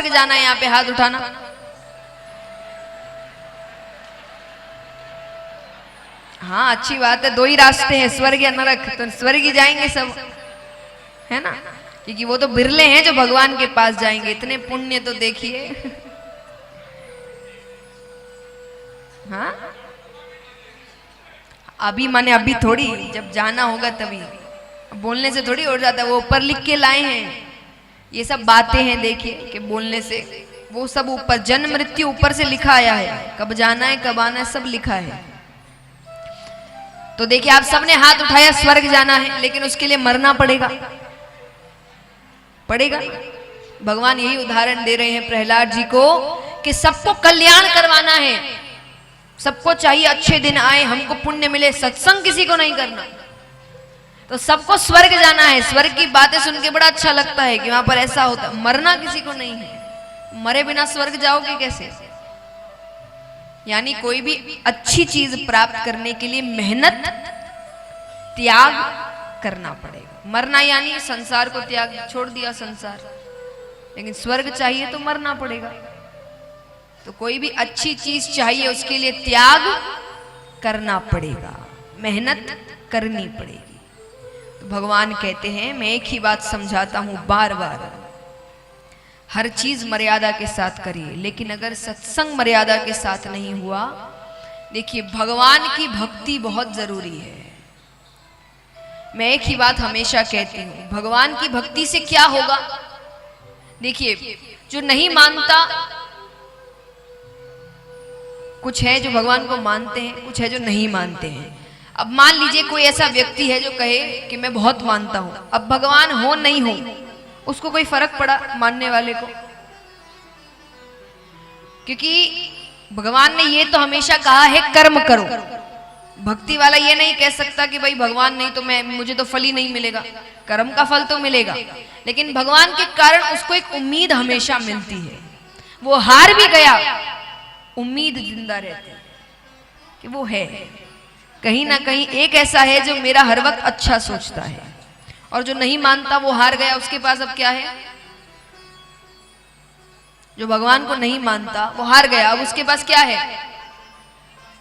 स्वर्ग जाना है यहाँ पे हाथ उठाना। हाँ अच्छी बात है, दो ही रास्ते हैं, स्वर्ग या नरक, तो स्वर्ग ही जाएंगे सब, है ना, क्योंकि वो तो बिरले हैं जो भगवान के पास जाएंगे। इतने पुण्य तो देखिए। हाँ अभी माने अभी थोड़ी, जब जाना होगा तभी, बोलने से थोड़ी हो जाता है। वो ऊपर लिख के लाए हैं, ये सब बातें हैं देखिए कि बोलने से, वो सब ऊपर जन्म मृत्यु ऊपर से लिखा आया है, कब जाना है कब आना है सब लिखा है। तो देखिए आप सबने हाथ उठाया, स्वर्ग जाना है, लेकिन उसके लिए मरना पड़ेगा, पड़ेगा। भगवान यही उदाहरण दे रहे हैं प्रहलाद जी को कि सबको कल्याण करवाना है, सबको चाहिए अच्छे दिन आए, हमको पुण्य मिले, सत्संग किसी को नहीं करना, तो सबको स्वर्ग जाना है। स्वर्ग की बातें सुन के बड़ा अच्छा लगता है कि वहां पर ऐसा होता, मरना किसी को नहीं है। मरे बिना स्वर्ग जाओगे कैसे? यानी कोई भी अच्छी चीज प्राप्त करने के लिए मेहनत त्याग करना पड़ेगा। मरना यानी संसार को त्याग, छोड़ दिया संसार, लेकिन स्वर्ग चाहिए तो मरना पड़ेगा। तो कोई भी अच्छी चीज चाहिए उसके लिए त्याग करना पड़ेगा, मेहनत करनी पड़ेगी। तो भगवान कहते हैं मैं एक ही बात समझाता हूं बार बार, हर चीज मर्यादा के साथ करिए, लेकिन अगर सत्संग मर्यादा के साथ नहीं हुआ, देखिए भगवान की भक्ति बहुत जरूरी है। मैं एक ही बात हमेशा कहती हूं, भगवान की भक्ति से क्या होगा? देखिए जो नहीं मानता, कुछ है जो भगवान को मानते हैं, कुछ है जो नहीं मानते हैं। अब मान लीजिए कोई ऐसा व्यक्ति है जो कहे कि मैं बहुत मानता हूं, अब भगवान हो नहीं हो उसको कोई फर्क पड़ा मानने वाले को? क्योंकि भगवान ने ये तो हमेशा कहा है कर्म करो। भक्ति वाला ये नहीं कह सकता कि भाई भगवान नहीं तो मुझे तो फल ही नहीं मिलेगा, कर्म का फल तो मिलेगा, लेकिन भगवान के कारण उसको एक उम्मीद हमेशा मिलती है। वो हार भी गया, उम्मीद जिंदा रहती है कि वो है, कहीं ना कहीं एक ऐसा है जो मेरा हर वक्त अच्छा सोचता है। और जो नहीं मानता वो हार गया, उसके पास अब क्या है? जो भगवान को नहीं मानता वो हार गया, अब उसके पास क्या है?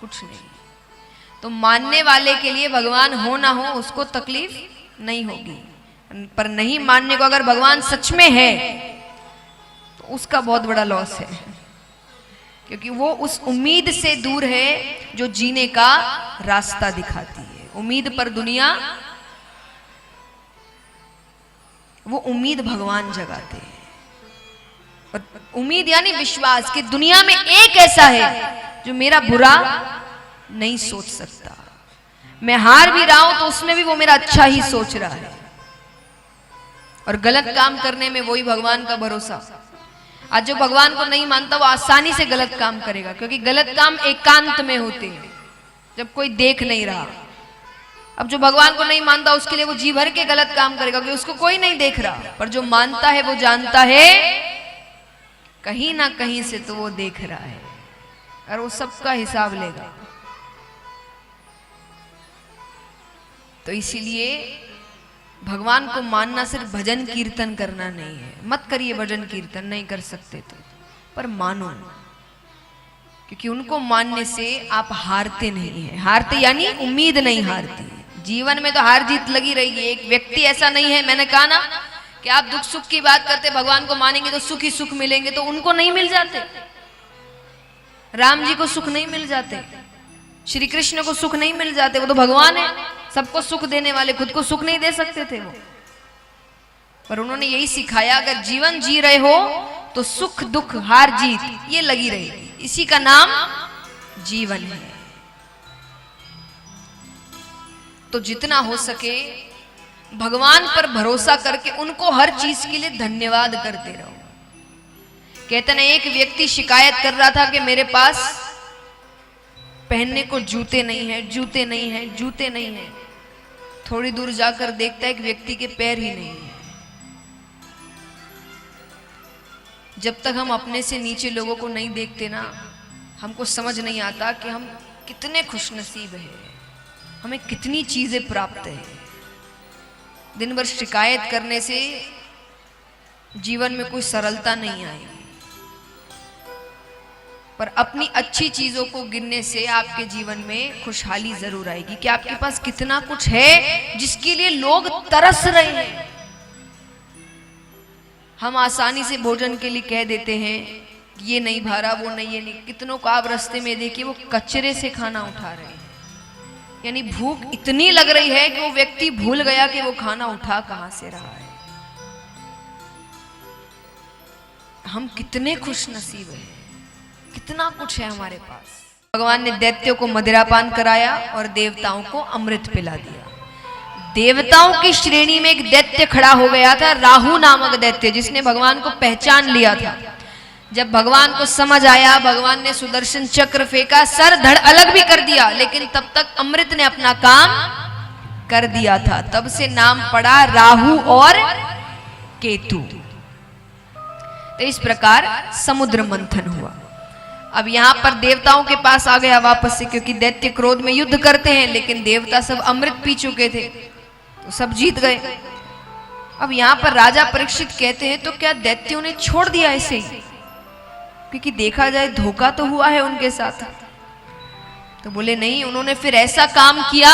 कुछ नहीं। तो मानने वाले के लिए भगवान हो ना हो उसको तकलीफ नहीं होगी, पर नहीं मानने को अगर भगवान सच में है तो उसका बहुत बड़ा लॉस है, क्योंकि वो उस उम्मीद से दूर है जो जीने का रास्ता दिखाती है। उम्मीद पर दुनिया, वो उम्मीद भगवान जगाते हैं। और उम्मीद यानी विश्वास कि दुनिया में एक ऐसा है जो मेरा बुरा नहीं सोच सकता, मैं हार भी रहा हूं तो उसमें भी वो मेरा अच्छा ही सोच रहा है। और गलत काम करने में वही भगवान का भरोसा। आज जो भगवान को नहीं मानता वो आसानी से गलत काम करेगा, क्योंकि गलत काम एकांत में होते हैं, जब कोई देख नहीं रहा। अब जो भगवान को नहीं मानता उसके लिए वो जी भर के गलत काम करेगा, क्योंकि उसको कोई नहीं देख रहा। पर जो मानता है वो जानता है कहीं ना कहीं से तो वो देख रहा है, और वो सबका हिसाब लेगा। तो इसीलिए भगवान को मानना सिर्फ भजन कीर्तन करना नहीं है। मत करिए भजन कीर्तन, नहीं कर सकते तो, पर मानो, क्योंकि उनको मानने से आप हारते नहीं हैं। हारते यानी उम्मीद नहीं हारती। जीवन में तो हार जीत लगी रहेगी। एक व्यक्ति ऐसा नहीं है, मैंने कहा ना कि आप दुख सुख की बात करते, भगवान को मानेंगे तो सुख ही सुख मिलेंगे, तो उनको नहीं मिल जाते। राम जी को सुख नहीं मिल जाते, श्री कृष्ण को सुख नहीं मिल जाते, वो तो भगवान है, सबको सुख देने वाले, खुद को सुख नहीं दे सकते थे वो। पर उन्होंने यही सिखाया, अगर जीवन जी रहे हो तो सुख दुख हार जीत ये लगी रहेगी, इसी का नाम जीवन है। तो जितना हो सके भगवान पर भरोसा करके उनको हर चीज के लिए धन्यवाद करते रहो। कहते ना, एक व्यक्ति शिकायत कर रहा था कि मेरे पास पहनने को जूते नहीं है, जूते नहीं है, जूते नहीं है। थोड़ी दूर जाकर देखता है एक व्यक्ति के पैर ही नहीं है। जब तक हम अपने से नीचे लोगों को नहीं देखते ना, हमको समझ नहीं आता कि हम कितने खुशनसीब हैं, हमें कितनी चीजें प्राप्त है। दिन भर शिकायत करने से जीवन में कोई सरलता नहीं आई। पर अपनी अच्छी चीजों को गिनने से आपके जीवन में खुशहाली जरूर आएगी कि आपके पास कितना कुछ है जिसके लिए लोग तरस रहे हैं। हम आसानी से भोजन के लिए कह देते हैं ये नहीं भरा, वो नहीं, ये नहीं। कितनों को आप रास्ते में देखिए वो कचरे से खाना उठा रहे हैं, यानी भूख इतनी लग रही है कि वो व्यक्ति भूल गया कि वो खाना उठा कहां से रहा है। हम कितने खुश नसीब हैं, कितना कुछ है हमारे पास। भगवान ने दैत्यों को मदिरापान कराया और देवताओं को अमृत पिला दिया। देवताओं की श्रेणी में एक दैत्य खड़ा हो गया था, राहु नामक दैत्य, जिसने भगवान को पहचान लिया था। जब भगवान को समझ आया, भगवान ने सुदर्शन चक्र फेंका, सर धड़ अलग भी कर दिया, लेकिन तब तक अमृत ने अपना काम कर दिया था। तब से नाम पड़ा राहु और केतु। तो इस प्रकार समुद्र मंथन हुआ। अब यहां पर देवताओं के पास आ गया वापस से, क्योंकि दैत्य क्रोध में युद्ध करते हैं, लेकिन देवता सब अमृत पी चुके थे तो सब जीत गए। अब यहां पर राजा परीक्षित कहते हैं तो क्या दैत्यों ने छोड़ दिया ऐसे ही? क्योंकि देखा जाए धोखा तो हुआ है उनके साथ। तो बोले नहीं, उन्होंने फिर ऐसा काम किया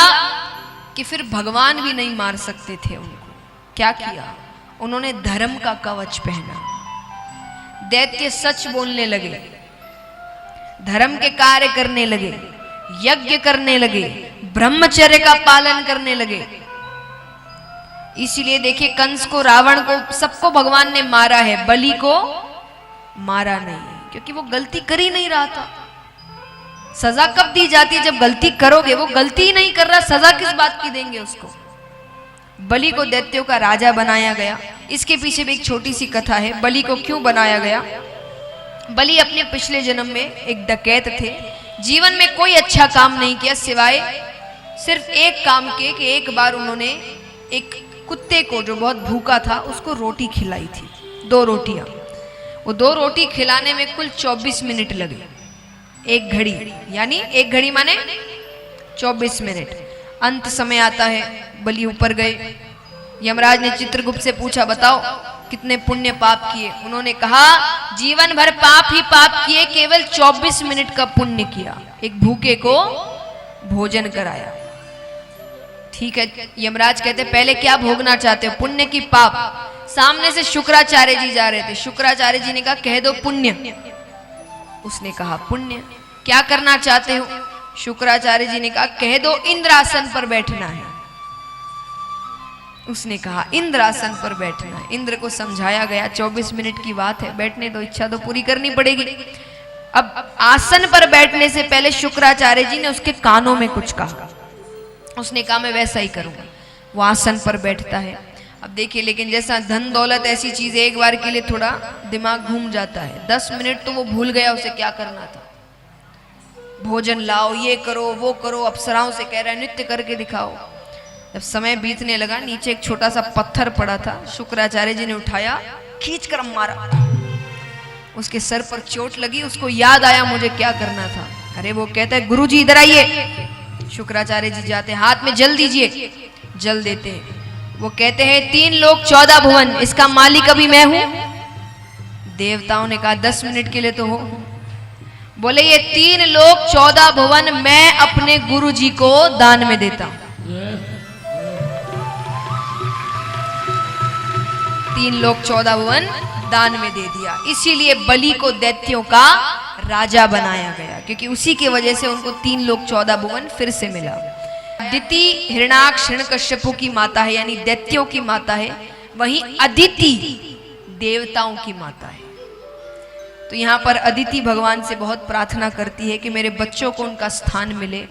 कि फिर भगवान भी नहीं मार सकते थे उनको। क्या किया? उन्होंने धर्म का कवच पहना। दैत्य सच बोलने लगे, धर्म के कार्य करने लगे, यज्ञ करने लगे, ब्रह्मचर्य का पालन करने लगे। इसीलिए देखिए कंस को, रावण को, सबको भगवान ने मारा है, बलि को मारा नहीं, क्योंकि वो गलती कर ही नहीं रहा था। सजा कब दी जाती है? जब गलती करोगे। वो गलती ही नहीं कर रहा, सजा किस बात की देंगे उसको? बलि को दैत्यों का राजा बनाया गया। इसके पीछे भी एक छोटी सी कथा है, बलि को क्यों बनाया गया। बलि अपने पिछले जन्म में एक डकैत थे, जीवन में कोई अच्छा काम नहीं किया सिवाय सिर्फ एक काम के कि एक बार उन्होंने एक कुत्ते को जो बहुत भूखा था उसको रोटी खिलाई थी, 2 रोटियां। वो 2 रोटी खिलाने में कुल 24 मिनट लगे, 1 घड़ी, यानी 1 घड़ी माने 24 मिनट। अंत समय आता है, बलि ऊपर गए। यमराज ने चित्रगुप्त से पूछा, बताओ कितने पुण्य पाप किए? उन्होंने कहा जीवन भर पाप ही पाप किए, केवल 24 मिनट का पुण्य किया, एक भूखे को भोजन कराया। ठीक है, यमराज कहते पहले क्या भोगना चाहते हो, पुण्य की पाप? सामने से शुक्राचार्य जी जा रहे थे। शुक्राचार्य जी ने कहा कह दो पुण्य। उसने कहा पुण्य। क्या करना चाहते हो? शुक्राचार्य जी ने कहा कह दो इंद्रासन पर बैठना है। उसने कहा इंद्रासन पर बैठना है। इंद्र को समझाया गया 24 मिनट की बात है, बैठने दो, इच्छा तो पूरी करनी पड़ेगी। अब आसन पर बैठने से पहले शुक्राचार्य जी ने उसके कानों में कुछ कहा। उसने कहा मैं वैसा ही करूंगा। वो आसन पर बैठता है। अब देखिए, लेकिन जैसा धन दौलत ऐसी चीज एक बार के लिए थोड़ा दिमाग घूम जाता है। 10 मिनट तो वो भूल गया उसे क्या करना था। भोजन लाओ, ये करो, वो करो, अप्सराओं से कह रहा है नृत्य करके दिखाओ। जब समय बीतने लगा, नीचे एक छोटा सा पत्थर पड़ा था, शुक्राचार्य जी ने उठाया, खींच कर मारा। उसके सर पर चोट लगी। उसको याद आया मुझे क्या करना था। अरे वो कहता है गुरुजी इधर आइए। शुक्राचार्य जी जाते हैं, हाथ में जल दीजिए। जल देते हैं। वो कहते हैं 3 लोक 14 भुवन, इसका मालिक अभी मैं हूं। देवताओं ने कहा 10 मिनट के लिए तो हो। बोले ये 3 लोक 14 भुवन मैं अपने गुरु जी को दान में देता हूं। 3 लोक 14 भुवन दान में दे दिया। इसीलिए बलि को दैत्यों का राजा बनाया गया, क्योंकि उसी की वजह से उनको 3 लोक 14 भुवन फिर से मिला। दिति हिरणाक्ष हिरण्यकश्यपु की माता है, यानी दैत्यों की माता है। वहीं अदिति देवताओं की माता है। तो यहाँ पर अदिति भगवान से बहुत प्रार्थना करती है कि मेरे बच्चों को उनका स्थान मिले,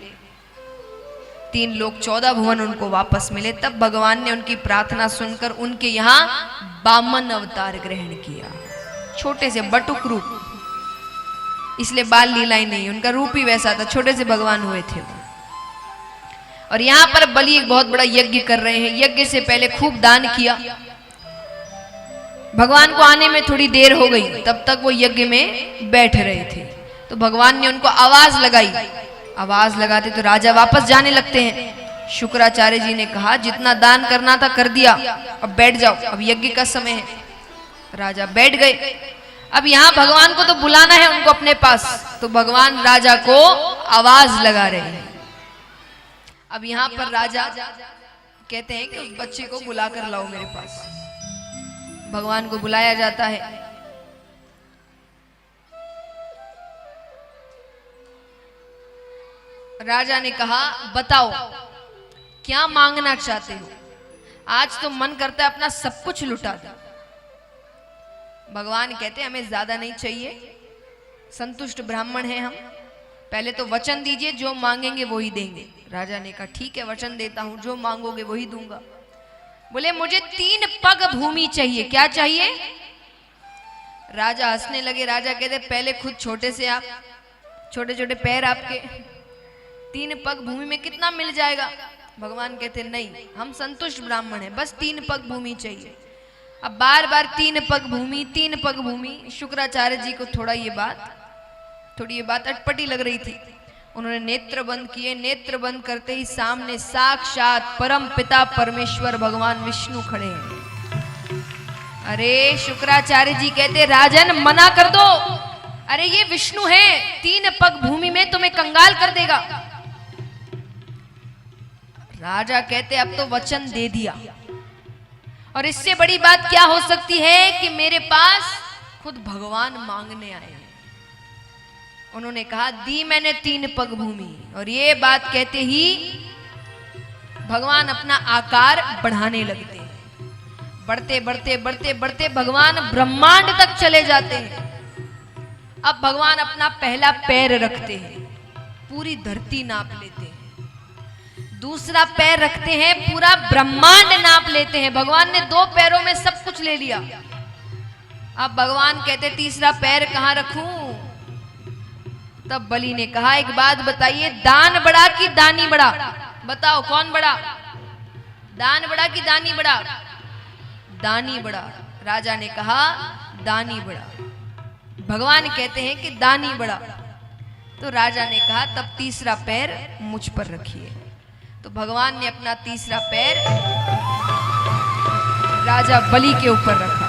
3 लोक 14 भुवन उनको वापस मिले। तब भगवान ने उनकी प्रार्थना सुनकर उनके यहाँ वामन अवतार ग्रहण किया, छोटे से बटुक रूप। इसलिए बाल लीलाएं नहीं, उनका रूप ही वैसा था, छोटे से भगवान हुए थे वो। और यहाँ पर बलि एक बहुत बड़ा यज्ञ कर रहे हैं। यज्ञ से पहले खूब दान किया। भगवान को आने में थोड़ी देर हो गई, तब तक वो यज्ञ में बैठ रहे थे। तो भगवान ने उनको आवाज लगाई। आवाज लगाते तो राजा वापस जाने लगते हैं। शुक्राचार्य जी ने कहा जितना दान करना था कर दिया, अब बैठ जाओ, अब यज्ञ का समय है। राजा बैठ गए। अब यहाँ भगवान को तो बुलाना है उनको अपने पास, तो भगवान राजा को आवाज लगा रहे हैं। अब यहाँ पर राजा कहते हैं कि उस बच्चे को बुला कर लाओ मेरे पास। भगवान को बुलाया जाता है। राजा ने कहा बताओ क्या मांगना चाहते हो, आज तो मन करता है अपना सब कुछ लुटा दो। भगवान कहते हैं हमें ज्यादा नहीं चाहिए, संतुष्ट ब्राह्मण हैं हम, पहले तो वचन दीजिए जो मांगेंगे वो ही देंगे। राजा ने कहा ठीक है वचन देता हूं, जो मांगोगे वही दूंगा। बोले मुझे 3 पग भूमि चाहिए। क्या चाहिए? राजा हंसने लगे। राजा कहते पहले खुद छोटे से आप, छोटे छोटे पैर आपके, 3 पग भूमि में कितना मिल जाएगा? भगवान कहते नहीं, हम संतुष्ट ब्राह्मण हैं, बस 3 पग भूमि चाहिए। अब बार बार 3 पग भूमि, 3 पग भूमि। शुक्राचार्य जी को थोड़ी ये बात अटपटी लग रही थी। उन्होंने नेत्र बंद किए। नेत्र बंद करते ही सामने साक्षात परम पिता परमेश्वर भगवान विष्णु खड़े हैं। अरे शुक्राचार्य जी कहते राजन मना कर दो, अरे ये विष्णु है, 3 पग भूमि में तुम्हें कंगाल कर देगा। राजा कहते अब तो वचन दे दिया, और इससे बड़ी बात क्या हो सकती है कि मेरे पास खुद भगवान मांगने आए हैं। उन्होंने कहा दी मैंने 3 पग भूमि, और ये बात कहते ही भगवान अपना आकार बढ़ाने लगते हैं। बढ़ते बढ़ते बढ़ते बढ़ते भगवान ब्रह्मांड तक चले जाते हैं। अब भगवान अपना पहला पैर रखते हैं, पूरी धरती नाप लेते हैं। दूसरा पैर रखते हैं, पूरा ब्रह्मांड नाप लेते हैं। भगवान ने 2 पैरों में सब कुछ ले लिया। अब भगवान कहते तीसरा पैर कहां रखूं? तब बलि ने कहा एक बात बताइए, दान बड़ा कि दानी बड़ा? बताओ कौन बड़ा? दान बड़ा कि दानी बड़ा? दानी बड़ा। राजा ने कहा दानी बड़ा। भगवान कहते हैं कि दानी बड़ा। तो राजा ने कहा तब तीसरा पैर मुझ पर रखिए। तो भगवान ने अपना तीसरा पैर राजा बलि के ऊपर रखा।